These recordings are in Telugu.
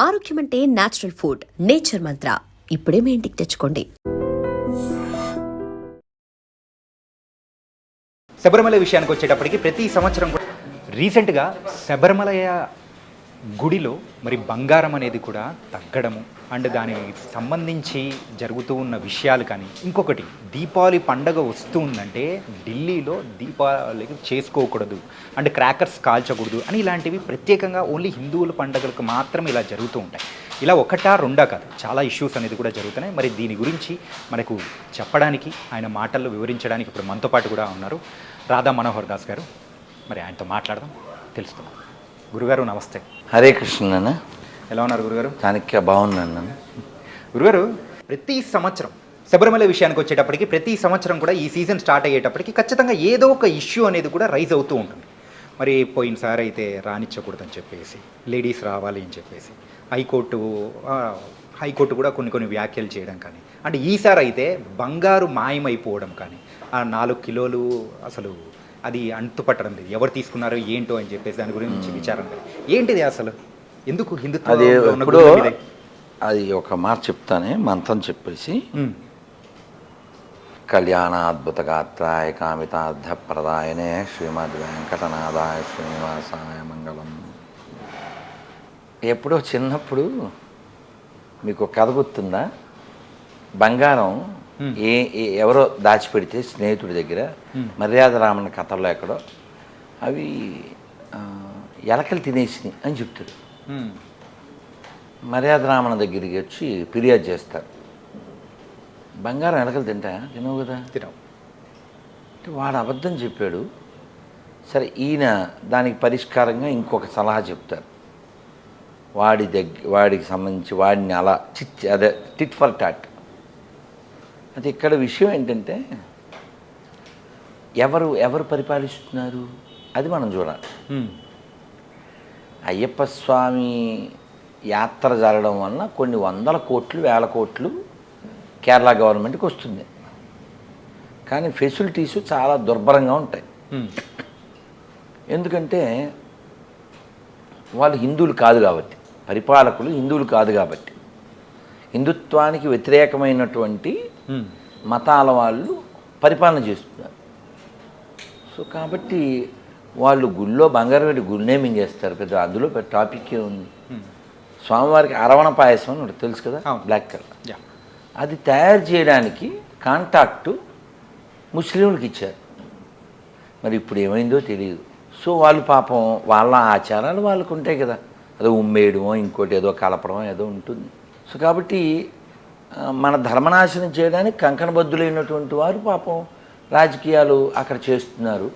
ఆరోగ్యం అంటే నేచురల్ ఫుడ్. నేచర్ మంత్ర ఇప్పుడే మీ ఇంటికి తెచ్చుకోండి. శబరిమల విషయానికి వచ్చేటప్పటికి ప్రతి సంవత్సరం కూడా రీసెంట్గా శబరిమల గుడిలో మరి బంగారం అనేది కూడా తగ్గడము అండ్ దానికి సంబంధించి జరుగుతూ ఉన్న విషయాలు కానీ, ఇంకొకటి దీపావళి పండగ వస్తూ ఉందంటే ఢిల్లీలో దీపావళి చేసుకోకూడదు అండ్ క్రాకర్స్ కాల్చకూడదు అని ఇలాంటివి ప్రత్యేకంగా ఓన్లీ హిందువుల పండుగలకు మాత్రం ఇలా జరుగుతూ ఉంటాయి. ఇలా ఒకటా రెండా కాదు, చాలా ఇష్యూస్ అనేది కూడా జరుగుతున్నాయి. మరి దీని గురించి మనకు చెప్పడానికి, ఆయన మాటల్లో వివరించడానికి ఇప్పుడు మనతో పాటు కూడా ఉన్నారు రాధా మనోహర్ దాస్ గారు. మరి ఆయనతో మాట్లాడదాం, తెలుస్తున్నాం. గురుగారు నమస్తే. హరే కృష్ణ అన్న. ఎలా ఉన్నారు గురుగారు? చాణక్య బాగున్నాను. గురుగారు, ప్రతి సంవత్సరం శబరిమల విషయానికి వచ్చేటప్పటికి ప్రతి సంవత్సరం కూడా ఈ సీజన్ స్టార్ట్ అయ్యేటప్పటికి ఖచ్చితంగా ఏదో ఒక ఇష్యూ అనేది కూడా రైజ్ అవుతూ ఉంటుంది. మరి పోయినసారి అయితే రానిచ్చకూడదని చెప్పేసి, లేడీస్ రావాలి అని చెప్పేసి హైకోర్టు కూడా కొన్ని వ్యాఖ్యలు చేయడం కానీ, అంటే ఈసారి అయితే బంగారు మాయమైపోవడం కానీ, ఆ 4 కిలోలు అసలు అది అంతుపట్టడం లేదు, ఎవరు తీసుకున్నారో ఏంటో అని చెప్పేసి దాని గురించి విచారం లేదు. ఏంటిది అసలు, ఎందుకు హిందుత్వం అది ఇప్పుడు అది ఒక మాట చెప్తానే, మంత్రం చెప్పేసి కళ్యాణాద్భుత గాత్రాయ కామితార్థ ప్రదాయనే శ్రీమద్ వెంకటనాథాయ శ్రీనివాసాయ మంగళం. ఎప్పుడో చిన్నప్పుడు మీకు కథ గుర్తుందా? బంగారం ఎవరో దాచిపెడితే స్నేహితుడి దగ్గర, మర్యాద రామన్న కథల్లో ఎక్కడో, అవి ఎలకలు తినేసినాయి అని చెప్తాడు. మర్యాద రామన్న దగ్గరికి వచ్చి ఫిర్యాదు చేస్తారు. బంగారం ఎలకలు తినవు కదా, తినవు. అంటే వాడు అబద్ధం చెప్పాడు. సరే, ఈయన దానికి పరిష్కారంగా ఇంకొక సలహా చెప్తారు. వాడికి సంబంధించి వాడిని అలా అదే టిట్ ఫర్ టాట్. అది ఇక్కడ విషయం ఏంటంటే, ఎవరు పరిపాలిస్తున్నారు అది మనం చూడాలి. అయ్యప్ప స్వామి యాత్ర జరగడం వలన కొన్ని 100 కోట్లు 1000 కోట్లు కేరళ గవర్నమెంట్కి వస్తుంది. కానీ ఫెసిలిటీస్ చాలా దుర్భరంగా ఉంటాయి. ఎందుకంటే వాళ్ళు హిందువులు కాదు కాబట్టి, పరిపాలకులు హిందువులు కాదు కాబట్టి, హిందుత్వానికి వ్యతిరేకమైనటువంటి మతాల వాళ్ళు పరిపాలన చేస్తున్నారు. సో కాబట్టి వాళ్ళు గుళ్ళో బంగారం పెట్టి గుళ్ళే మింగేస్తారు. పెద్ద అందులో పెద్ద టాపిక్కే ఉంది. స్వామివారికి అరవణ పాయసం అని ఒకటి తెలుసు కదా, బ్లాక్ కలర్, అది తయారు చేయడానికి కాంటాక్టు ముస్లింలకు ఇచ్చారు. మరి ఇప్పుడు ఏమైందో తెలియదు. సో వాళ్ళు పాపం వాళ్ళ ఆచారాలు వాళ్ళకు ఉంటాయి కదా, అదో ఉమ్మేయడమో ఇంకోటి ఏదో కలపడమో ఏదో ఉంటుంది. సో కాబట్టి మన ధర్మనాశనం చేయడానికి కంకణబద్దులైనటువంటి వారు పాపం రాజకీయాలు అక్కడ చేస్తున్నారు.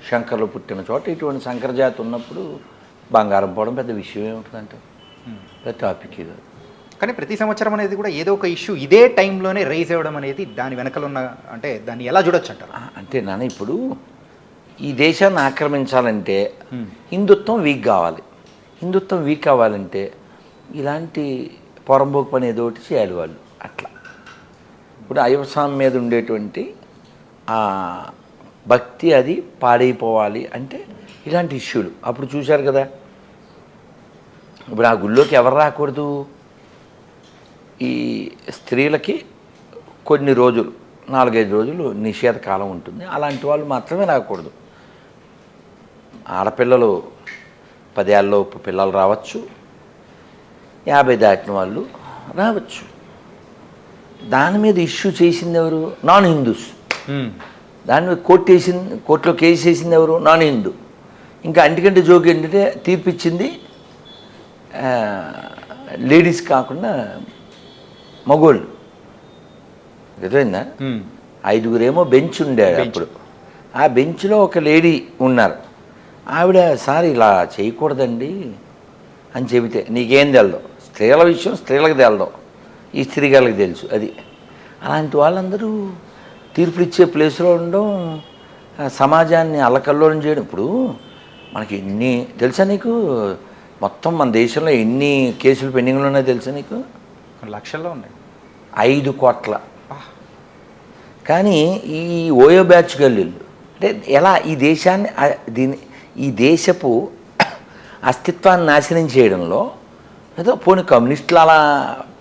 శంకర్లు పుట్టిన చోట ఇటువంటి శంకరజాతి ఉన్నప్పుడు బంగారం పోవడం పెద్ద విషయం ఏముంటుందంటే పెద్ద టాపిక్ ఇది. కానీ ప్రతి సంవత్సరం అనేది కూడా ఏదో ఒక ఇష్యూ ఇదే టైంలోనే రైజ్ అవ్వడం అనేది దాని వెనకలు ఉన్న, అంటే దాన్ని ఎలా చూడొచ్చు అంటారు? అంటే నాన్న, ఇప్పుడు ఈ దేశాన్ని ఆక్రమించాలంటే హిందుత్వం వీక్ కావాలి. హిందుత్వం వీక్ కావాలంటే ఇలాంటి పొరంబోకు పని ఏదో ఒకటి చేయాలి వాళ్ళు. అట్లా ఇప్పుడు అయ్యప్ప స్వామి మీద ఉండేటువంటి ఆ భక్తి అది పాడైపోవాలి అంటే ఇలాంటి ఇష్యూలు. అప్పుడు చూశారు కదా, ఇప్పుడు ఆ గుళ్ళోకి ఎవరు రాకూడదు? ఈ స్త్రీలకి కొన్ని రోజులు 4-5 రోజులు నిషేధ కాలం ఉంటుంది. అలాంటి వాళ్ళు మాత్రమే రాకూడదు. ఆడపిల్లలు 10 ఏళ్ళలోపు పిల్లలు రావచ్చు, 50 దాటిన వాళ్ళు రావచ్చు. దాని మీద ఇష్యూ చేసింది ఎవరు? Non Hindus. దాని మీద కోర్టులో కేసు వేసింది ఎవరు? నాన్ హిందూ. ఇంకా అంటికంటే జోక్ ఏంటంటే తీర్పిచ్చింది లేడీస్ కాకుండా మగోళ్ళు. ఎదురైందా? 5గురేమో బెంచ్ ఉండేది అప్పుడు. ఆ బెంచ్లో ఒక లేడీ ఉన్నారు. ఆవిడ, సార్ ఇలా చేయకూడదండి అని చెబితే, నీకేం తెలదు, స్త్రీల విషయం స్త్రీలకు తెలదు, ఈ స్త్రీగాళ్ళకి తెలుసు. అది అలాంటి వాళ్ళందరూ తీర్పులు ఇచ్చే ప్లేస్లో ఉండడం, సమాజాన్ని అల్లకల్లోలం చేయడం. ఇప్పుడు మనకి ఎన్ని తెలుసా నీకు? మొత్తం మన దేశంలో ఎన్ని కేసులు పెండింగ్లో ఉన్నాయో తెలుసా నీకు? లక్షల్లో ఉన్నాయి. 5 కోట్ల. కానీ ఈ ఓయో బ్యాచ్ గల్లీలు అంటే ఎలా ఈ దేశాన్ని ఈ దేశపు అస్తిత్వాన్ని నాశనం చేయడంలో ఏదో పోనీ కమ్యూనిస్టులు అలా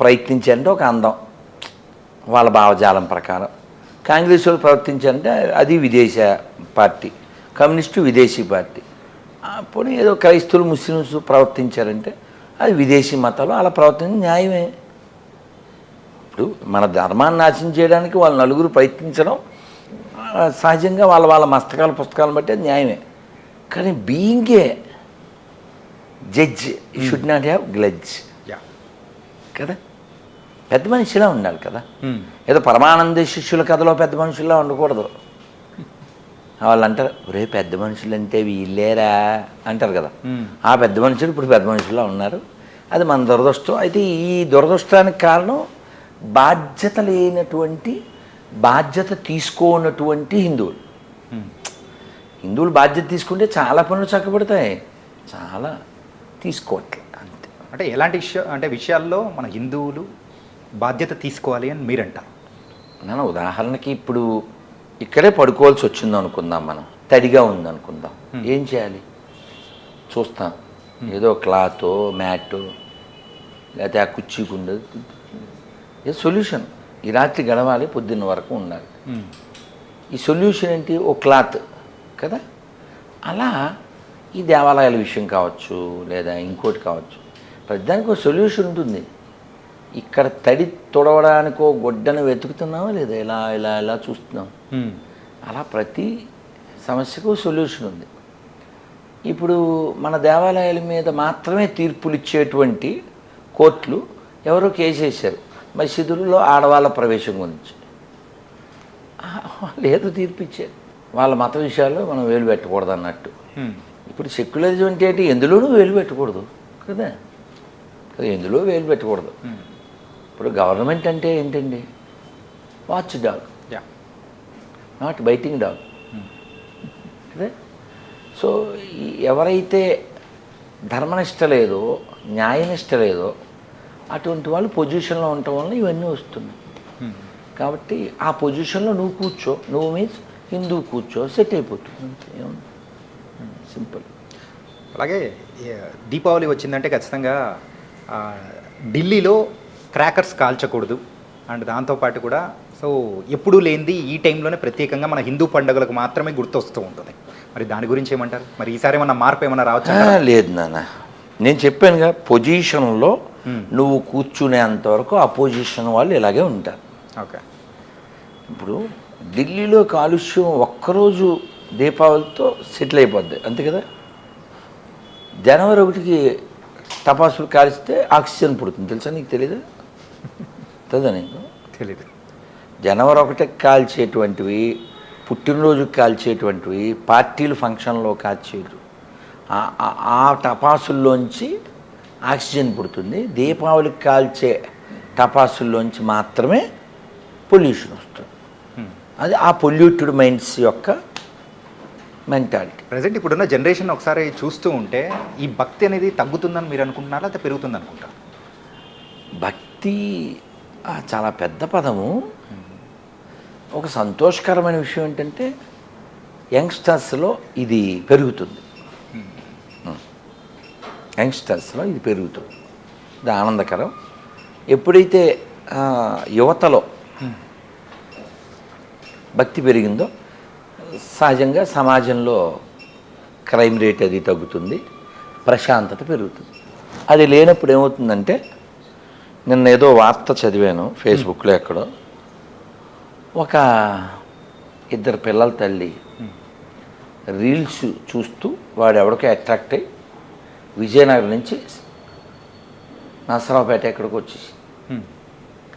ప్రయత్నించారంటే ఒక అందం వాళ్ళ భావజాలం ప్రకారం. కాంగ్రెస్ వాళ్ళు ప్రవర్తించారంటే అది విదేశీ పార్టీ, కమ్యూనిస్టు విదేశీ పార్టీ. పోనీ ఏదో క్రైస్తవులు ముస్లిమ్స్ ప్రవర్తించారంటే అది విదేశీ మతాలు, అలా ప్రవర్తించడం న్యాయమే. ఇప్పుడు మన ధర్మాన్ని నాశనం చేయడానికి వాళ్ళ నలుగురు ప్రయత్నించడం సహజంగా వాళ్ళ వాళ్ళ మస్తకాల పుస్తకాలను బట్టి అది న్యాయమే. కానీ being a judge should not have grudge కదా, పెద్ద మనిషిలా ఉండాలి కదా. ఏదో పరమానంద శిష్యుల కథలో పెద్ద మనుషుల్లా ఉండకూడదు. వాళ్ళు అంటారు ఒరే పెద్ద మనుషులు అంటే వీళ్ళేరా అంటారు కదా, ఆ పెద్ద మనుషులు ఇప్పుడు పెద్ద మనుషుల్లా ఉన్నారు. అది మన దురదృష్టం. అయితే ఈ దురదృష్టానికి కారణం బాధ్యత లేనటువంటి, బాధ్యత తీసుకోనటువంటి హిందువులు. హిందువులు బాధ్యత తీసుకుంటే చాలా పనులు చక్కబడతాయి, చాలా తీసుకోవట్లేదు అంతే. అంటే ఎలాంటి విషయాల్లో మన హిందువులు బాధ్యత తీసుకోవాలి అని మీరంటారు? నేను ఉదాహరణకి ఇప్పుడు ఇక్కడే పడుకోవాల్సి వచ్చింది అనుకుందాం, మనం తడిగా ఉంది అనుకుందాం, ఏం చేయాలి? చూస్తాం ఏదో క్లాతో మ్యాటో లేకపోతే ఆ కుర్చీకి ఉండదు, ఏ సొల్యూషన్. ఈ రాత్రి గడవాలి, పొద్దున్న వరకు ఉండాలి. ఈ సొల్యూషన్ ఏంటి? ఓ క్లాత్ కదా. అలా ఈ దేవాలయాల విషయం కావచ్చు లేదా ఇంకోటి కావచ్చు, ప్రతిదానికి ఒక సొల్యూషన్ ఉంటుంది. ఇక్కడ తడి తొడవడానికో గొడ్డను వెతుకుతున్నామా లేదా, ఇలా ఇలా ఇలా చూస్తున్నాం. అలా ప్రతి సమస్యకు సొల్యూషన్ ఉంది. ఇప్పుడు మన దేవాలయాల మీద మాత్రమే తీర్పులు ఇచ్చేటువంటి కోర్టులు ఎవరో కేసు వేశారు మసీదులలో ఆడవాళ్ళ ప్రవేశం గురించి. వాళ్ళు ఏదో తీర్పు ఇచ్చారు, వాళ్ళ మత విషయాల్లో మనం వేలు పెట్టకూడదు అన్నట్టు. ఇప్పుడు సెక్యులరిజం అంటే ఏంటి? ఎందులోనూ వేలు పెట్టకూడదు కదా, ఎందులో వేలు పెట్టకూడదు. ఇప్పుడు గవర్నమెంట్ అంటే ఏంటండి? Watch dog, not biting dog కదా. సో ఎవరైతే ధర్మనిష్ట లేదో, న్యాయనిష్ట లేదో అటువంటి వాళ్ళు పొజిషన్లో ఉండటం వల్ల ఇవన్నీ వస్తున్నాయి. కాబట్టి ఆ పొజిషన్లో నువ్వు కూర్చో, నువ్వు మీన్స్ హిందూ కూర్చో, సెట్ అయిపోతుంది, ఏముంది, సింపుల్. అలాగే దీపావళి వచ్చిందంటే ఖచ్చితంగా ఢిల్లీలో క్రాకర్స్ కాల్చకూడదు అండ్ దాంతోపాటు కూడా సో ఎప్పుడూ లేనిది ఈ టైంలోనే ప్రత్యేకంగా మన హిందూ పండుగలకు మాత్రమే గుర్తొస్తూ ఉంటుంది. మరి దాని గురించి ఏమంటారు? మరి ఈసారి ఏమన్నా మార్పు ఏమన్నా రావచ్చు? లేదు నాన్న, నేను చెప్పానుగా, పొజిషన్లో నువ్వు కూర్చునేంతవరకు ఆ పొజిషన్ వాళ్ళు ఇలాగే ఉంటారు. ఓకే. ఇప్పుడు ఢిల్లీలో కాలుష్యం ఒక్కరోజు దీపావళితో సెటిల్ అయిపోద్ది అంతే కదా. జనవరి 1కి టపాసులు కాల్చితే ఆక్సిజన్ పుడుతుంది, తెలుసా నీకు? తెలీదా? తెలుదా నీకు? తెలీదు. జనవరి 1కి కాల్చేటువంటివి, పుట్టినరోజుకి కాల్చేటువంటివి, పార్టీలు ఫంక్షన్లో కాల్చేటు ఆ టపాసుల్లోంచి ఆక్సిజన్ పుడుతుంది. దీపావళికి కాల్చే టపాసుల్లోంచి మాత్రమే పొల్యూషన్ వస్తుంది. అది ఆ పొల్యూటెడ్ మైండ్స్ యొక్క మెంటాలిటీ. ప్రజెంట్ ఇప్పుడున్న జనరేషన్ ఒకసారి చూస్తూ ఉంటే ఈ భక్తి అనేది తగ్గుతుందని మీరు అనుకుంటున్నారా లేకపోతే పెరుగుతుంది అనుకుంటారా? భక్తి చాలా పెద్ద పదము. ఒక సంతోషకరమైన విషయం ఏంటంటే యంగ్స్టర్స్లో ఇది పెరుగుతుంది. యంగ్స్టర్స్లో ఇది పెరుగుతుంది, ఇది ఆనందకరం. ఎప్పుడైతే యువతలో భక్తి పెరిగిందో సహజంగా సమాజంలో క్రైమ్ రేట్ అది తగ్గుతుంది, ప్రశాంతత పెరుగుతుంది. అది లేనప్పుడు ఏమవుతుందంటే, నిన్న ఏదో వార్త చదివాను ఫేస్బుక్లో ఎక్కడో, ఒక ఇద్దరు పిల్లల తల్లి రీల్స్ చూస్తూ వాడు ఎవరికో అట్రాక్ట్ అయ్యి విజయనగరం నుంచి నరసరావుపేట ఎక్కడికి వచ్చేసి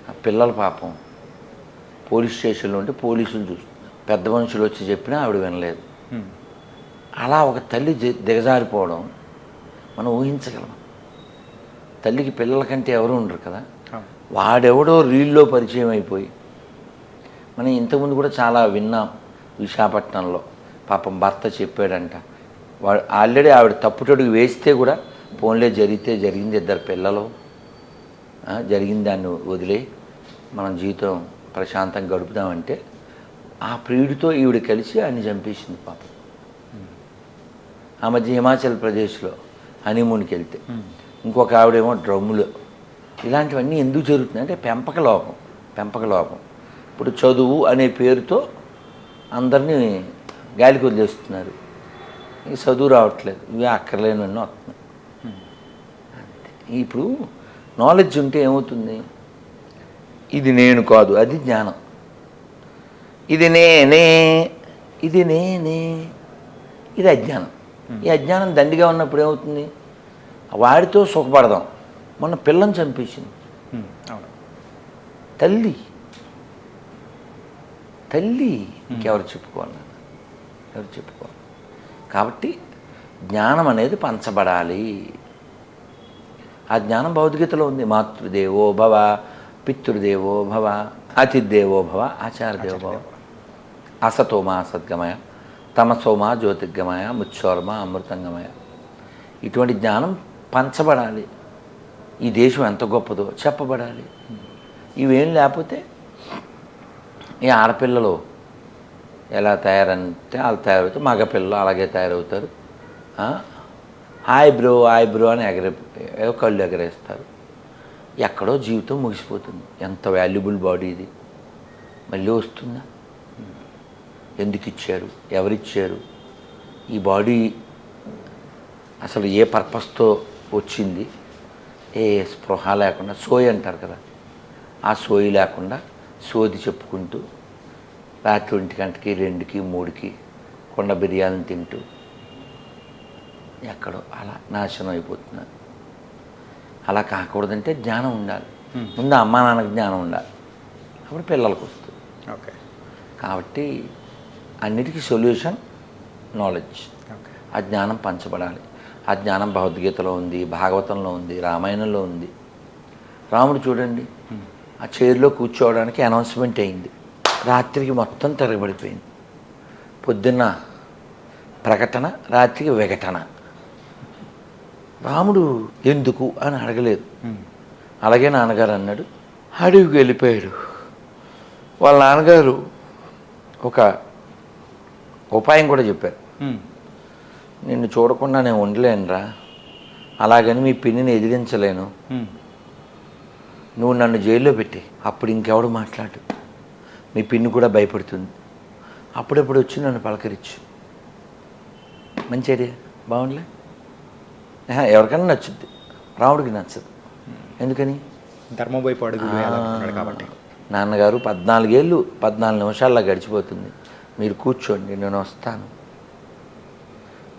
ఆ పిల్లల పాపం పోలీస్ స్టేషన్లో ఉంటే పోలీసులు చూస్తున్నారు. పెద్ద మనుషులు వచ్చి చెప్పినా ఆవిడ వినలేదు. అలా ఒక తల్లి దిగజారిపోవడం మనం ఊహించగలం. తల్లికి పిల్లల కంటే ఎవరు ఉండరు కదా. వాడెవడో రీల్లో పరిచయం అయిపోయి, మనం ఇంతకుముందు కూడా చాలా విన్నాం. విశాఖపట్నంలో పాపం భర్త చెప్పాడంట, వాడు ఆల్రెడీ ఆవిడ తప్పుటడుగు వేస్తే కూడా ఫోన్లే జరిగితే జరిగింది, ఇద్దరు పిల్లలు జరిగింది, దాన్ని వదిలే మనం జీవితం ప్రశాంతంగా గడుపుదామంటే ఆ ప్రియుడితో ఈవిడ కలిసి ఆయన్ని చంపేసింది పాపం. ఆ మధ్య హిమాచల్ ప్రదేశ్లో హనీమూన్కి వెళ్తే ఇంకొక ఆవిడేమో డ్రమ్ములు. ఇలాంటివన్నీ ఎందుకు జరుగుతున్నాయి అంటే పెంపక లోపం. ఇప్పుడు చదువు అనే పేరుతో అందరినీ గాలికి వదిలేస్తున్నారు. ఈ చదువు రావట్లేదు, ఇవి అక్కర్లేనివన్నీ వస్తున్నాయి. అంతే. ఇప్పుడు నాలెడ్జ్ ఉంటే ఏమవుతుంది, ఇది నేను కాదు, అది జ్ఞానం. ఇది నేనే, ఇది అజ్ఞానం. ఈ అజ్ఞానం దండిగా ఉన్నప్పుడు ఏమవుతుంది, వాడితో సుఖపడదాం. మొన్న పిల్లని చంపేసింది తల్లి. ఇంకెవరు చెప్పుకోవాలి, కాబట్టి జ్ఞానం అనేది పంచబడాలి. ఆ జ్ఞానం భౌతికతలో ఉంది. మాతృదేవో భవ, పితృదేవో భవ, అతిథిదేవో భవ, ఆచార్యదేవో భవ. అసతోమా సద్గమయ, తమసోమా జ్యోతిర్గమయ, ముచ్చోర్మ అమృతంగమయ. ఇటువంటి జ్ఞానం పంచబడాలి. ఈ దేశం ఎంత గొప్పదో చెప్పబడాలి. ఇవేం లేకపోతే ఈ ఆడపిల్లలు ఎలా తయారంటే వాళ్ళు తయారవుతారు, మగపిల్లలు అలాగే తయారవుతారు. హాయ్ బ్రో అని కళ్ళు ఎగరేస్తారు. ఎక్కడో జీవితం ముగిసిపోతుంది. ఎంత వాల్యుబుల్ బాడీ ఇది, మళ్ళీ వస్తుందా? ఎందుకు ఇచ్చారు, ఎవరిచ్చారు? ఈ బాడీ అసలు ఏ పర్పస్తో వచ్చింది? ఏ స్పృహ లేకుండా, సోయి అంటారు కదా, ఆ సోయి లేకుండా సోది చెప్పుకుంటూ రాత్రి 1 గంటకి 2కి 3కి కొండ బిర్యానీ తింటూ ఎక్కడో అలా నాశనం అయిపోతున్నారు. అలా కాకూడదంటే జ్ఞానం ఉండాలి. ముందు అమ్మా నాన్నకి జ్ఞానం ఉండాలి, అప్పుడు పిల్లలకు వస్తుంది. ఓకే. కాబట్టి అన్నిటికీ సొల్యూషన్ నాలెడ్జ్. ఆ జ్ఞానం పంచబడాలి. ఆ జ్ఞానం భగవద్గీతలో ఉంది, భాగవతంలో ఉంది, రామాయణంలో ఉంది. రాముడు చూడండి, ఆ చైర్లో కూర్చోవడానికి అనౌన్స్మెంట్ అయింది, రాత్రికి మొత్తం తిరగబడిపోయింది. పొద్దున్న ప్రకటన, రాత్రికి విఘటన. రాముడు ఎందుకు అని అడగలేదు. అలాగే నాన్నగారు అన్నాడు, అడవికి వెళ్ళిపోయాడు. వాళ్ళ నాన్నగారు ఒక ఉపాయం కూడా చెప్పారు. నిన్ను చూడకుండా నేను ఉండలేనురా, అలాగని మీ పిన్నిని ఎదిరించలేను, నువ్వు నన్ను జైల్లో పెట్టి అప్పుడు ఇంకెవడు మాట్లాడు, మీ పిన్ని కూడా భయపడుతుంది, అప్పుడప్పుడు వచ్చి నన్ను పలకరించు. మంచి ఐడియా, బాగుండలే? ఎవరికైనా నచ్చుద్ది, రాముడికి నచ్చదు. ఎందుకని? ధర్మం వైపు అడుగు వేయాలనుకున్నాడు కాబట్టి. నాన్నగారు 14 ఏళ్ళు 14 నిమిషాల్లో గడిచిపోతుంది, మీరు కూర్చోండి నేను వస్తాను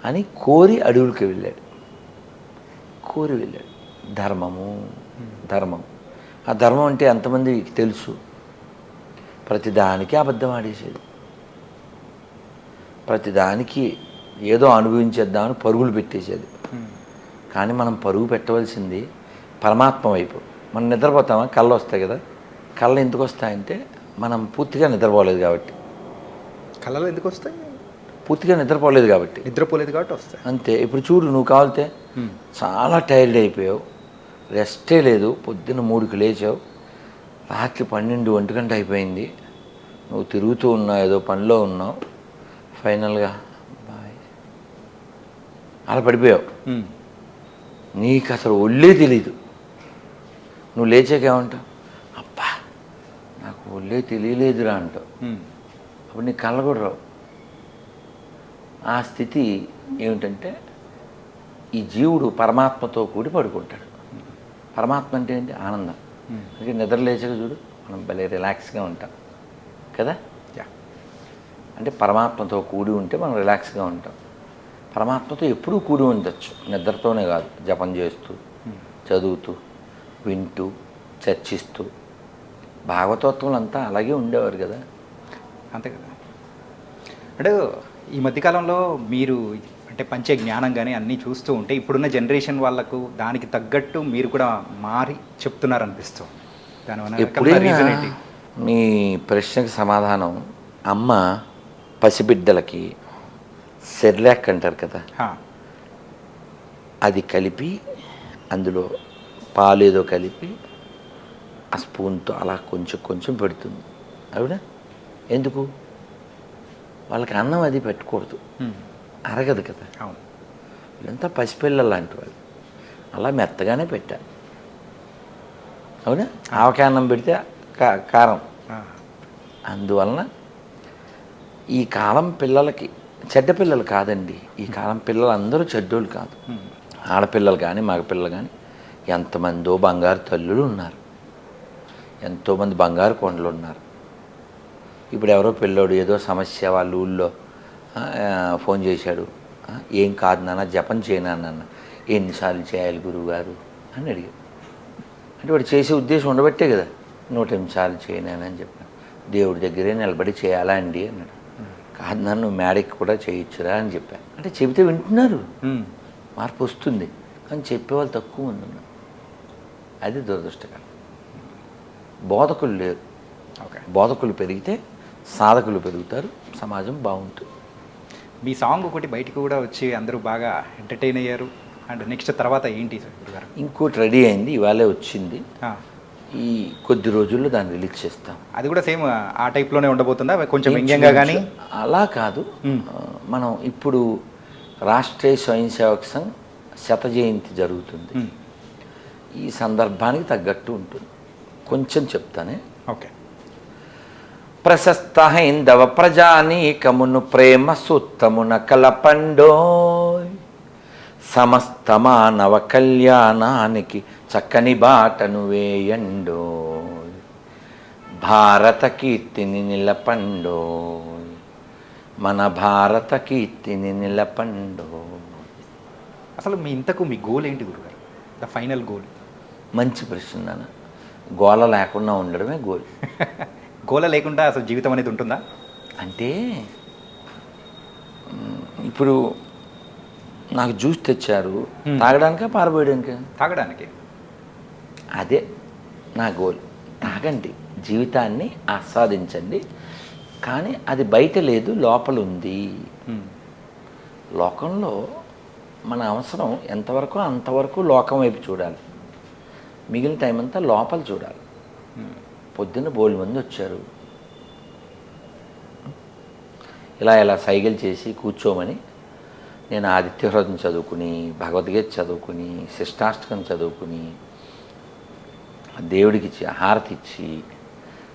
అని కోరి అడవులకి వెళ్ళాడు. ధర్మం. ఆ ధర్మం అంటే ఎంతమందికి తెలుసు? ప్రతిదానికి అబద్ధం ఆడేసేది, ప్రతిదానికి ఏదో అనుభవించేద్దామని పరుగులు పెట్టేసేది. కానీ మనం పరుగు పెట్టవలసింది పరమాత్మ వైపు. మనం నిద్రపోతామా, కళ్ళు వస్తాయి కదా. కళ్ళు ఎందుకు వస్తాయంటే మనం పూర్తిగా నిద్రపోలేదు కాబట్టి. కళ్ళలో ఎందుకు వస్తాయి? పూర్తిగా నిద్రపోలేదు కాబట్టి వస్తాయి. అంతే. ఇప్పుడు చూడు, నువ్వు కావాలితే చాలా టైర్డ్ అయిపోయావు, రెస్టే లేదు, పొద్దున్న 3కి లేచావు, రాత్రి 12, 1 గంట అయిపోయింది, నువ్వు తిరుగుతూ ఉన్నావు, ఏదో పనిలో ఉన్నావు, ఫైనల్గా బాయ్ అలా పడిపోయావు. నీకు అసలు ఒళ్ళే తెలీదు. నువ్వు లేచాకేమంటావు? అబ్బా నాకు ఒళ్ళే తెలియలేదురా అంటావు. అప్పుడు నీ కళ్ళ కూడా రావు. ఆ స్థితి ఏమిటంటే ఈ జీవుడు పరమాత్మతో కూడి పడుకుంటాడు. పరమాత్మ అంటే ఏంటి? ఆనందం. అందుకే నిద్ర లేచాక చూడు మనం భలే రిలాక్స్గా ఉంటాం కదా. అంటే పరమాత్మతో కూడి ఉంటే మనం రిలాక్స్గా ఉంటాం. పరమాత్మతో ఎప్పుడూ కూడి ఉండొచ్చు, నిద్రతోనే కాదు, జపం చేస్తూ, చదువుతూ, వింటూ, చర్చిస్తూ. భాగవతోత్వం అంతా అలాగే ఉండేవారు కదా. అంతే కదా. అంటే ఈ మధ్యకాలంలో మీరు అంటే పంచే జ్ఞానం కానీ అన్నీ చూస్తూ ఉంటే ఇప్పుడున్న జనరేషన్ వాళ్ళకు దానికి తగ్గట్టు మీరు కూడా మారి చెప్తున్నారనిపిస్తుంది. దానివల్ల ఎప్పుడైనా మీ ప్రశ్నకు సమాధానం, అమ్మ పసిబిడ్డలకి సెర్లాక్ అంటారు కదా, అది కలిపి అందులో పాలేదో కలిపి ఆ స్పూన్తో అలా కొంచెం కొంచెం పెడుతుంది. అవునా? ఎందుకు? వాళ్ళకి అన్నం అది పెట్టకూడదు, అరగదు కదా. వీళ్ళంతా పసిపిల్లలు లాంటి వాళ్ళు. అలా మెత్తగానే పెట్టా. అవునా? ఆవకాయ అన్నం పెడితే కారం. అందువలన ఈ కాలం పిల్లలకి, చెడ్డ పిల్లలు కాదండి, ఈ కాలం పిల్లలు అందరూ చెడ్డోళ్ళు కాదు. ఆడపిల్లలు కానీ మగపిల్లలు కానీ ఎంతమందో బంగారు తల్లులు ఉన్నారు, ఎంతోమంది బంగారు కొండలు ఉన్నారు. ఇప్పుడు ఎవరో పిల్లోడు ఏదో సమస్య వాళ్ళ ఊళ్ళో ఫోన్ చేశాడు, ఏం కాదు నాన్న జపం చేయనా నాన్న, ఎన్నిసార్లు చేయాలి గురువుగారు అని అడిగాడు. అంటే వాడు చేసే ఉద్దేశం ఉండబట్టే కదా 108 సార్లు చేయనానని చెప్పాను. దేవుడి దగ్గరే నిలబడి చేయాలా అండి అన్నాడు. కాదు నాన్న నువ్వు మేడకి కూడా చేయొచ్చురా అని చెప్పాను. అంటే చెబితే వింటున్నారు, మార్పు వస్తుంది, కానీ చెప్పేవాళ్ళు తక్కువ మంది ఉన్నారు. అది దురదృష్టకరం. బోధకులు లేరు. బోధకులు పెరిగితే సాధకులు పెరుగుతారు, సమాజం బాగుంటుంది. మీ సాంగ్ ఒకటి బయటికి కూడా వచ్చి అందరూ బాగా ఎంటర్టైన్ అయ్యారు. అండ్ నెక్స్ట్ తర్వాత ఏంటి గురుగారు? ఇంకోటి రెడీ అయింది, ఇవాళే వచ్చింది. ఈ కొద్ది రోజుల్లో దాన్ని రిలీజ్ చేస్తాం. అది కూడా సేమ్ ఆ టైప్లోనే ఉండబోతుందా, కొంచెం వ్యంగ్యంగా? కానీ అలా కాదు. మనం ఇప్పుడు రాష్ట్రీయ స్వయం సేవక్ సంఘ్ 100వ జయంతి జరుగుతుంది. ఈ సందర్భానికి తగ్గట్టు ఉంటుంది. కొంచెం చెప్తానే. ఓకే. ప్రశస్త హైందవ ప్రజానీకమును ప్రేమ సూత్తమున కలపండోయ్, సమస్త మానవ కళ్యాణానికి చక్కని బాటను వేయండోయ్, భారత కీర్తిని నిలపండోయ్, మన భారత కీర్తిని నిలపండోయ్. అసలు మీ గోల్ ఏంటి గురుగారు? The final goal? మంచి ప్రశ్న నాన్న. గోల లేకుండా ఉండడమే గోల్. గోల లేకుండా అసలు జీవితం అనేది ఉంటుందా? అంటే ఇప్పుడు నాకు జ్యూస్ తెచ్చారు, తాగడానికా పారబోయడానికా? తాగడానికి. అదే నా గోల్. తాగండి, జీవితాన్ని ఆస్వాదించండి, కానీ అది బయట లేదు, లోపల ఉంది. లోకంలో మన అవసరం ఎంతవరకు అంతవరకు లోకం వైపు చూడాలి, మిగిలిన టైం అంతా లోపల చూడాలి. పొద్దున్న బోల్డ్ మంది వచ్చారు, ఇలా సైకిల్ చేసి కూర్చోమని. నేను ఆదిత్య హృదయం చదువుకుని, భగవద్గీత చదువుకుని, శిష్టాష్టకం చదువుకుని, దేవుడికి హారతి ఇచ్చి,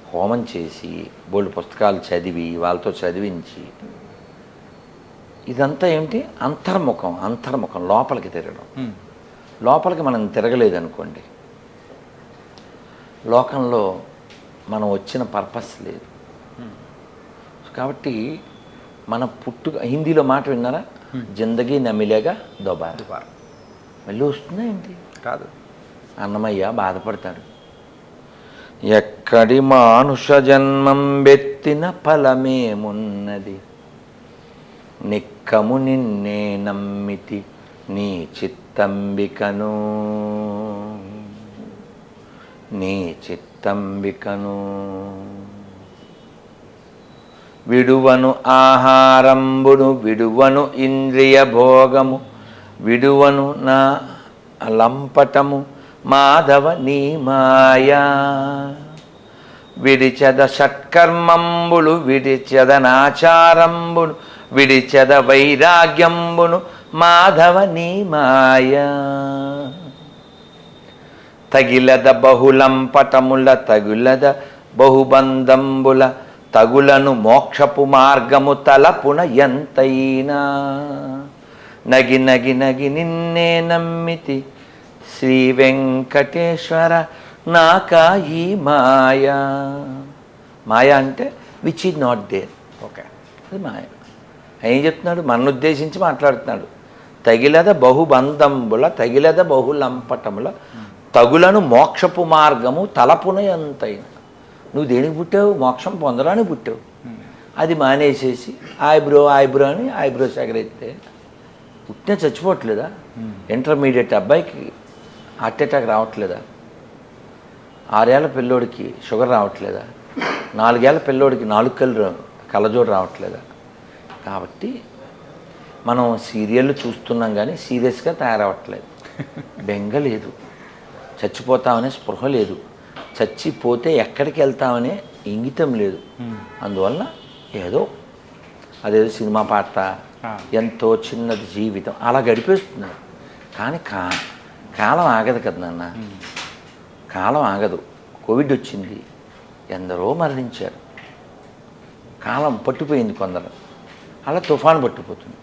హోమం చేసి, బోల్డ్ పుస్తకాలు చదివి, వాళ్ళతో చదివించి, ఇదంతా ఏమిటి? అంతర్ముఖం, లోపలికి తిరగడం. లోపలికి మనం తిరగలేదనుకోండి, లోకంలో మనం వచ్చిన పర్పస్ లేదు. కాబట్టి మన పుట్టుక, హిందీలో మాట విన్నారా? జిందగీ నమిలేగా దోబార్. మళ్ళీ వస్తుందా ఏంటి? కాదు. అన్నమయ్య బాధపడతాడు, ఎక్కడి మానుష జన్మం బెత్తిన ఫలమేమున్నది, నిక్కము నిన్నే నమ్మితి నీ చిత్తంబికను, నీ చిత్తంబికను. విడువను ఆహారంబును, విడువను ఇంద్రియ భోగము, విడువను నా లంపటము మాధవ నీ మాయా, విడిచెద షట్కర్మంబులు, విడిచెద నాచారంబును, విడిచెద వైరాగ్యంబును మాధవ నీ మాయా, తగిలద బహుళంపటముల, తగులద బహుబంధంబుల, తగులను మోక్షపు మార్గము తలపున ఎంతైనా, నగి నగి నగి నిన్నే నమ్మితి శ్రీ వెంకటేశ్వర నాకా ఈ మాయా. మాయ అంటే which is not there. Okay, అది మాయ. ఏం చెప్తున్నాడు? మన ఉద్దేశించి మాట్లాడుతున్నాడు. తగిలద బహుబంధంబుల, తగిలద బహుళంపటముల, తగులను మోక్షపు మార్గము తలపున ఎంతైనా. నువ్వు దేనికి పుట్టావు? మోక్షం పొందడానికి పుట్టావు. అది మానేసేసి ఐబ్రో అని ఐబ్రోస్ ఎగరైతే పుట్టిన చచ్చిపోవట్లేదా? ఇంటర్మీడియట్ అబ్బాయికి హార్ట్ అటాక్ రావట్లేదా? 6 ఏళ్ల పిల్లోడికి షుగర్ రావట్లేదా? 4 ఏళ్ల పిల్లోడికి 4 కళ్ళజోడు రావట్లేదా? కాబట్టి మనం సీరియళ్ళు చూస్తున్నాం కానీ సీరియస్గా తయారవట్లేదు. బెంగ లేదు, చచ్చిపోతామనే స్పృహ లేదు, చచ్చిపోతే ఎక్కడికి వెళ్తామనే ఇంగితం లేదు. అందువల్ల ఏదో అదేదో సినిమా పాట, ఎంతో చిన్నది జీవితం అలా గడిపేస్తున్నారు. కానీ కాలం ఆగదు కదా నాన్న, కాలం ఆగదు. కోవిడ్ వచ్చింది, ఎందరో మరణించారు, కాలం పట్టిపోయింది కొందరు, అలా తుఫాను పట్టిపోతుంది.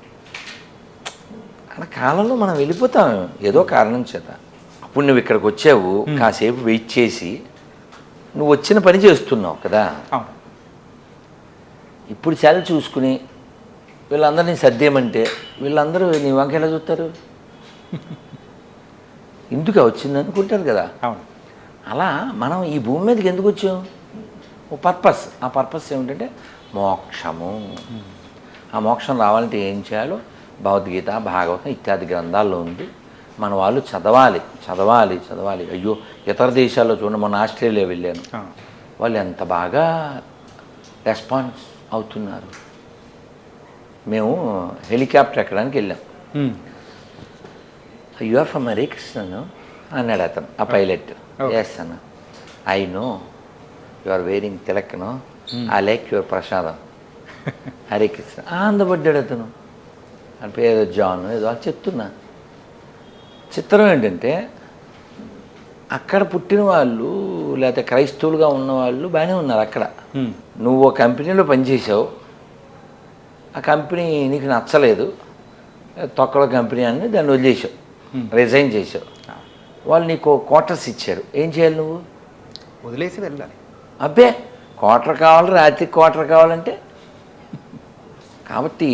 అలా కాలంలో మనం వెళ్ళిపోతాం ఏదో కారణం చేత. అప్పుడు నువ్వు ఇక్కడికి వచ్చావు, కాసేపు వెయిట్ చేసి నువ్వు వచ్చిన పని చేస్తున్నావు కదా. ఇప్పుడు చాలా చూసుకుని వీళ్ళందరినీ సర్దేయమంటే వీళ్ళందరూ నీ వంక ఎలా చూస్తారు? ఎందుకు వచ్చింది అనుకుంటారు కదా. అలా మనం ఈ భూమి మీదకి ఎందుకు వచ్చాం? ఓ పర్పస్. ఆ పర్పస్ ఏమిటంటే మోక్షము. ఆ మోక్షం రావాలంటే ఏం చేయాలో భగవద్గీత, భాగవతం ఇత్యాది గ్రంథాల్లో ఉంది. మన వాళ్ళు చదవాలి చదవాలి చదవాలి. అయ్యో, ఇతర దేశాల్లో చూడండి, మొన్న ఆస్ట్రేలియా వెళ్ళాను, వాళ్ళు ఎంత బాగా రెస్పాన్స్ అవుతున్నారు. మేము హెలికాప్టర్ ఎక్కడానికి వెళ్ళాం. యు ఆర్ ఫ్రమ్ హరే కృష్ణను అన్నాడు అతను, ఆ పైలట్. ఎస్ అన్న, I know you are wearing తిలక్ను, I like your prasadam, Hare Krishna. ఆనందపడ్డాడు అతను. అని పేరు జాన్ ఏదో అని చెప్తున్నా. చిత్రం ఏంటంటే అక్కడ పుట్టిన వాళ్ళు లేకపోతే క్రైస్తవులుగా ఉన్నవాళ్ళు బాగానే ఉన్నారు అక్కడ. నువ్వు ఒక కంపెనీలో పనిచేసావు, ఆ కంపెనీ నీకు నచ్చలేదు, తొక్కలో కంపెనీ అని దాన్ని వదిలేసావు, రిజైన్ చేసావు. వాళ్ళు నీకు క్వార్టర్స్ ఇచ్చారు, ఏం చేయాలి నువ్వు? వదిలేసి వెళ్ళాలి. అబ్బే, క్వార్టర్ కావాలి, రాత్రికి క్వార్టర్ కావాలంటే. కాబట్టి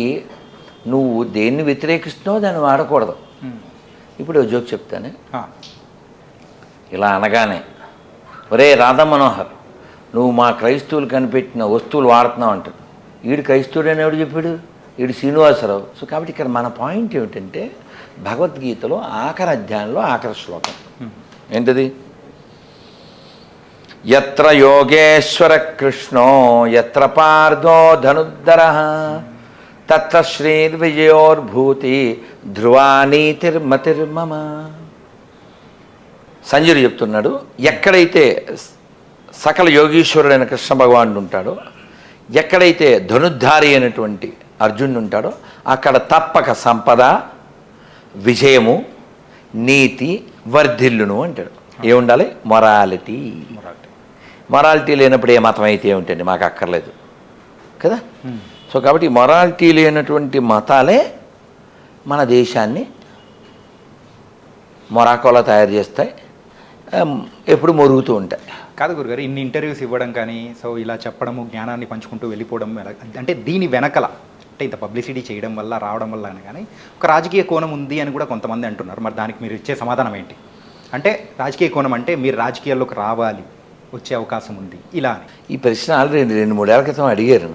నువ్వు దేన్ని వ్యతిరేకిస్తున్నావో దాన్ని వాడకూడదు. ఇప్పుడు జోక్ చెప్తానే. ఇలా అనగానే, ఒరే రాధా మనోహర్, నువ్వు మా క్రైస్తవులు కనిపెట్టిన వస్తువులు వాడుతున్నావు అంటాడు. వీడు క్రైస్తవుడు అని ఎవడు చెప్పాడు? వీడు శ్రీనివాసరావు. సో కాబట్టి ఇక్కడ మన పాయింట్ ఏమిటంటే భగవద్గీతలో ఆఖరి అధ్యాయంలో ఆఖరి శ్లోకం ఏంటది? యత్ర యోగేశ్వర కృష్ణో యత్ర పార్థో ధనుర్ధరః తత్ర శ్రీర్విజయోర్భూతి ధ్రువానీతిర్మతిర్మమ. సంజయుడు చెప్తున్నాడు, ఎక్కడైతే సకల యోగీశ్వరుడైన కృష్ణ భగవానుడు ఉంటాడో, ఎక్కడైతే ధనుర్ధారి అయినటువంటి అర్జునుడు ఉంటాడో, అక్కడ తప్పక సంపద, విజయము, నీతి వర్ధిల్లును అంటాడు. ఏముండాలి? మొరాలిటీ. మొరాలిటీ లేనప్పుడు ఏ మతం అయితే ఏమిటండి, మాకు అక్కర్లేదు కదా. సో కాబట్టి మొరాలిటీ లేనటువంటి మతాలే మన దేశాన్ని మొరాకోలా తయారు చేస్తాయి, ఎప్పుడు మొరుగుతూ ఉంటాయి. కాదు గురుగారు, ఇన్ని ఇంటర్వ్యూస్ ఇవ్వడం కానీ, సో ఇలా చెప్పడము, జ్ఞానాన్ని పంచుకుంటూ వెళ్ళిపోవడం అంటే దీని వెనకల అంటే ఇంత పబ్లిసిటీ చేయడం వల్ల, రావడం వల్ల అని కానీ ఒక రాజకీయ కోణం ఉంది అని కూడా కొంతమంది అంటున్నారు. మరి దానికి మీరు ఇచ్చే సమాధానం ఏంటి? అంటే రాజకీయ కోణం అంటే మీరు రాజకీయాల్లోకి రావాలి, వచ్చే అవకాశం ఉంది ఇలా అని. ఈ ప్రశ్న ఆల్రెడీ 2-3 ఏళ్ల క్రితం అడిగారు.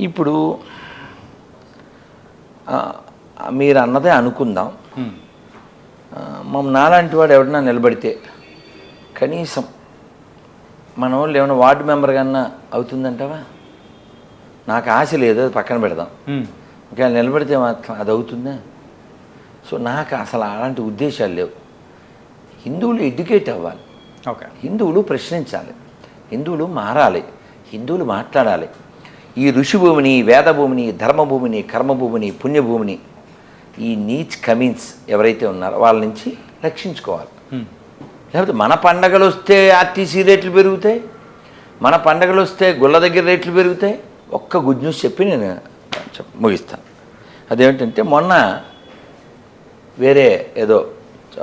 ఇప్పుడు మీరు అన్నదే అనుకుందాం, నాలాంటి వాడు ఎవడన్నా నిలబడితే కనీసం మన వాళ్ళు ఏమైనా వార్డు మెంబర్ కన్నా అవుతుందంటావా? నాకు ఆశ లేదు, అది పక్కన పెడదాం. ఒకవేళ నిలబడితే మాత్రం అది అవుతుందా? సో నాకు అసలు అలాంటి ఉద్దేశాలు లేవు. హిందువులు ఎడ్యుకేట్ అవ్వాలి, హిందువులు ప్రశ్నించాలి, హిందువులు మారాలి, హిందువులు మాట్లాడాలి. ఈ ఋషిభూమిని, వేదభూమిని, ధర్మభూమిని, కర్మభూమిని, పుణ్యభూమిని, ఈ నీచ్ కమీన్స్ ఎవరైతే ఉన్నారో వాళ్ళ నుంచి రక్షించుకోవాలి. లేకపోతే మన పండగలు వస్తే ఆర్టీసీ రేట్లు పెరుగుతాయి, మన పండగలు వస్తే గుళ్ళ దగ్గర రేట్లు పెరుగుతాయి. ఒక్క గుడ్ న్యూస్ చెప్పి నేను ముగిస్తాను. అదేమిటంటే మొన్న వేరే ఏదో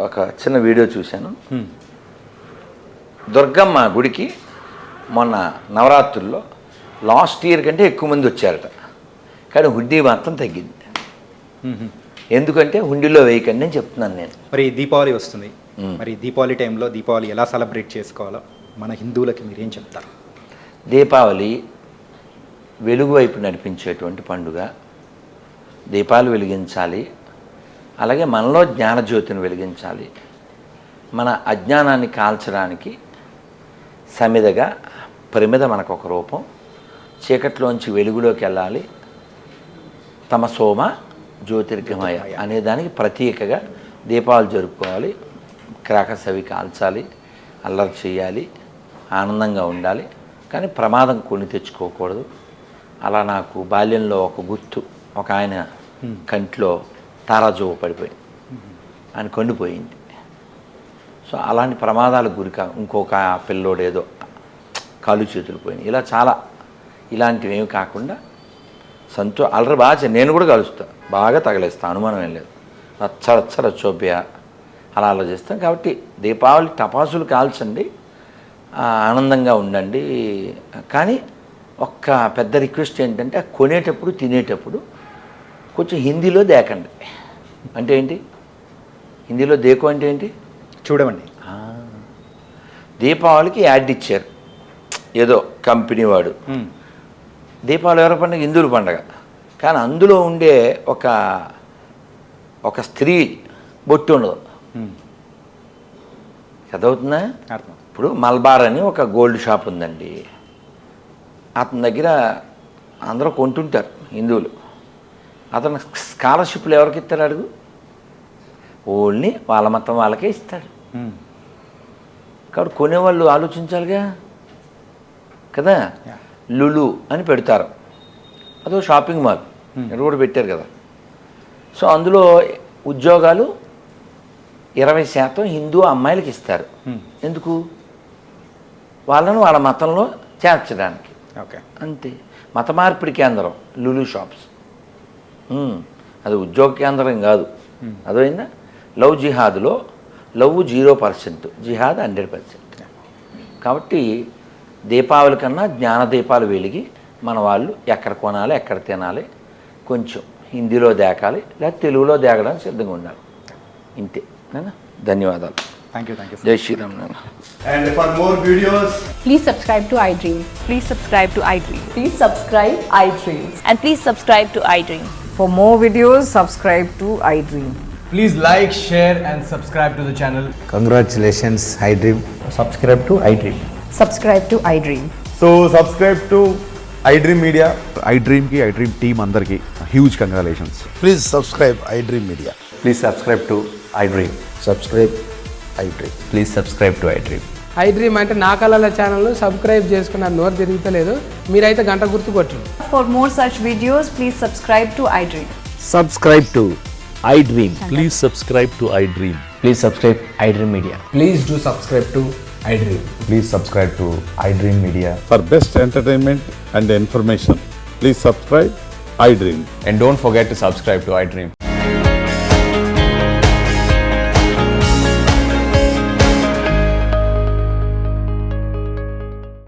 ఒక చిన్న వీడియో చూశాను. దుర్గమ్మ గుడికి మొన్న నవరాత్రుల్లో లాస్ట్ ఇయర్ కంటే ఎక్కువ మంది వచ్చారట, కానీ హుండీ మాత్రం తగ్గింది. ఎందుకంటే హుండీలో వేయకండి అని చెప్తున్నాను నేను. మరి దీపావళి వస్తుంది, మరి దీపావళి టైంలో దీపావళి ఎలా సెలబ్రేట్ చేసుకోవాలో మన హిందువులకి మీరేం చెప్తారు? దీపావళి వెలుగు వైపు నడిపించేటువంటి పండుగ. దీపాలు వెలిగించాలి, అలాగే మనలో జ్ఞానజ్యోతిని వెలిగించాలి. మన అజ్ఞానాన్ని కాల్చడానికి సమిదగా పరిమిద మనకు ఒక రూపం, చీకట్లోంచి వెలుగులోకి వెళ్ళాలి. తమసోమ జ్యోతిర్గమయ అనే దానికి ప్రతీకగా దీపావళి జరుపుకోవాలి. క్రాకర్స్ అవి కాల్చాలి, అల్లరి చేయాలి, ఆనందంగా ఉండాలి, కానీ ప్రమాదం కొని తెచ్చుకోకూడదు. అలా నాకు బాల్యంలో ఒక గుర్తు, ఒక ఆయన కంట్లో తారాజువ్వ పడిపోయి అని కండిపోయింది. సో అలాంటి ప్రమాదాలకు గురికా ఇంకొక పిల్లోడు ఏదో కాళ్ళు చేతులు పోయినాయి. ఇలా చాలా ఇలాంటివి ఏమి కాకుండా అల్లరి బాగా నేను కూడా కలుస్తా, బాగా తగలేస్తా, అనుమానం ఏం లేదు. రచ్చోప్య అలా చేస్తాం. కాబట్టి దీపావళి టపాసులు కాల్చండి, ఆనందంగా ఉండండి. కానీ ఒక్క పెద్ద రిక్వెస్ట్ ఏంటంటే కొనేటప్పుడు తినేటప్పుడు కొంచెం హిందీలో దేకండి. అంటే ఏంటి హిందీలో దేకు అంటే ఏంటి చూడమండి. దీపావళికి యాడ్ ఇచ్చారు ఏదో కంపెనీ వాడు. దీపావళి ఎవరి పండుగ? హిందువుల పండుగ. కానీ అందులో ఉండే ఒక స్త్రీ బొట్టు ఉండదు. చదవుతుందా? ఇప్పుడు మల్బార్ అని ఒక గోల్డ్ షాప్ ఉందండి. అతని దగ్గర అందరూ కొంటుంటారు హిందువులు. అతను స్కాలర్షిప్లు ఎవరికి ఇస్తారు అడుగు? ఓన్లీ వాళ్ళ మతం వాళ్ళకే ఇస్తాడు. కాబట్టి కొనేవాళ్ళు ఆలోచించాలిగా కదా. లులు అని పెడతారు, అదో షాపింగ్ మాల్ ఇక్కడ కూడా పెట్టారు కదా. సో అందులో ఉద్యోగాలు 20% హిందూ అమ్మాయిలకి ఇస్తారు. ఎందుకు? వాళ్ళను వాళ్ళ మతంలో చేర్చడానికి. ఓకే, అంతే. మత మార్పిడి కేంద్రం లులు షాప్స్. అది ఉద్యోగ కేంద్రం కాదు. అదైందా? లవ్ జిహాద్లో లవ్ 0%, జిహాద్ 100%. కాబట్టి దీపావళి కన్నా జ్ఞాన దీపాలు వెలిగి మన వాళ్ళు ఎక్కడ కొనాలి, ఎక్కడ తినాలి, కొంచెం హిందీలో దేకాలి, లేదా తెలుగులో దేకడానికి సిద్ధంగా ఉండాలి. ఇంతే. ధన్యవాదాలు. Thank you. జై Sriram. And for more videos, Please subscribe to iDream. Please subscribe to iDream. Please subscribe iDreams. And please subscribe to iDream. For more videos, subscribe to iDream. please like, share and subscribe to the channel. Congratulations, iDream. Subscribe to iDream. Subscribe to iDream. So subscribe to iDream Media. iDream team andarki huge congratulations. Please subscribe iDream Media. Please subscribe to iDream. Subscribe iDream. Please subscribe to iDream. iDream అంటే నా కళల ఛానల్ను సబ్స్క్రైబ్ చేసుకున్న నోరు తిరుగుతలేదు, మీరైతే గంట గుర్తు కొట్టండి. For more such videos, please subscribe to iDream. Subscribe to iDream. Please subscribe to iDream. Please subscribe iDream Media. Please do subscribe to iDream. Please subscribe to iDream Media. For best entertainment and information, please subscribe iDream. And don't forget to subscribe to iDream.